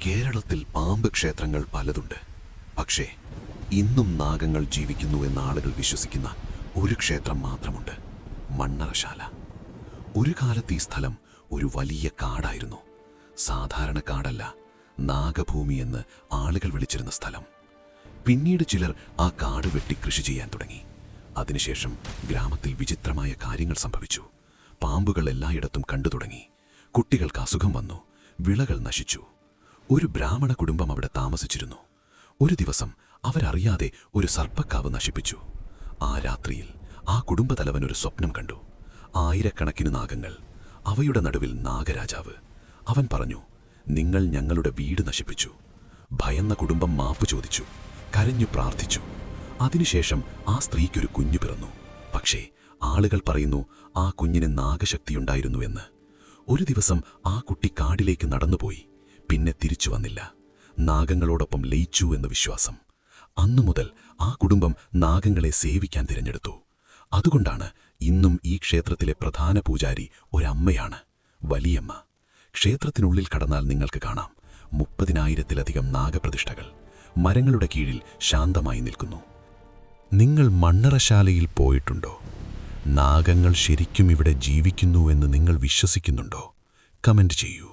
കേരളത്തിൽ പാമ്പ് ക്ഷേത്രങ്ങൾ പലതുണ്ട്. പക്ഷേ ഇന്നും നാഗങ്ങൾ ജീവിക്കുന്നു എന്ന ആളുകൾ വിശ്വസിക്കുന്ന ഒരു ക്ഷേത്രം മാത്രമുണ്ട്: മണ്ണറശാല. ഒരു കാലത്ത് ഈ സ്ഥലം ഒരു വലിയ കാടായിരുന്നു. സാധാരണ കാടല്ല, നാഗഭൂമി എന്ന് ആളുകൾ വിളിച്ചിരുന്ന സ്ഥലം. പിന്നീട് ചിലർ ആ കാട് വെട്ടി കൃഷി ചെയ്യാൻ തുടങ്ങി. അതിനുശേഷം ഗ്രാമത്തിൽ വിചിത്രമായ കാര്യങ്ങൾ സംഭവിച്ചു. പാമ്പുകൾ എല്ലായിടത്തും കണ്ടു തുടങ്ങി. കുട്ടികൾക്ക് അസുഖം വന്നു, വിളകൾ നശിച്ചു. ഒരു ബ്രാഹ്മണ കുടുംബം അവിടെ താമസിച്ചിരുന്നു. ഒരു ദിവസം അവരറിയാതെ ഒരു സർപ്പക്കാവ് നശിപ്പിച്ചു. ആ രാത്രിയിൽ ആ കുടുംബതലവൻ ഒരു സ്വപ്നം കണ്ടു. ആയിരക്കണക്കിന് നാഗങ്ങൾ, അവയുടെ നടുവിൽ നാഗരാജാവ്. അവൻ പറഞ്ഞു, നിങ്ങൾ ഞങ്ങളുടെ വീട് നശിപ്പിച്ചു. ഭയന്ന കുടുംബം മാപ്പ് ചോദിച്ചു, കരഞ്ഞു പ്രാർത്ഥിച്ചു. അതിനുശേഷം ആ സ്ത്രീക്കൊരു കുഞ്ഞു പിറന്നു. പക്ഷേ ആളുകൾ പറയുന്നു ആ കുഞ്ഞിന് നാഗശക്തിയുണ്ടായിരുന്നു എന്ന്. ഒരു ദിവസം ആ കുട്ടി കാടിലേക്ക് നടന്നുപോയി. പിന്നെ തിരിച്ചു വന്നില്ല. നാഗങ്ങളോടൊപ്പം ലയിച്ചു എന്ന് വിശ്വാസം. അന്നുമുതൽ ആ കുടുംബം നാഗങ്ങളെ സേവിക്കാൻ തിരഞ്ഞെടുത്തു. അതുകൊണ്ടാണ് ഇന്നും ഈ ക്ഷേത്രത്തിലെ പ്രധാന പൂജാരി ഒരമ്മയാണ്, വലിയമ്മ. ക്ഷേത്രത്തിനുള്ളിൽ കടന്നാൽ നിങ്ങൾക്ക് കാണാം 30,000-ലധികം നാഗപ്രതിഷ്ഠകൾ മരങ്ങളുടെ കീഴിൽ ശാന്തമായി നിൽക്കുന്നു. നിങ്ങൾ മണ്ണറശാലയിൽ പോയിട്ടുണ്ടോ? നാഗങ്ങൾ ശരിക്കും ഇവിടെ ജീവിക്കുന്നുവെന്ന് നിങ്ങൾ വിശ്വസിക്കുന്നുണ്ടോ? കമന്റ് ചെയ്യൂ.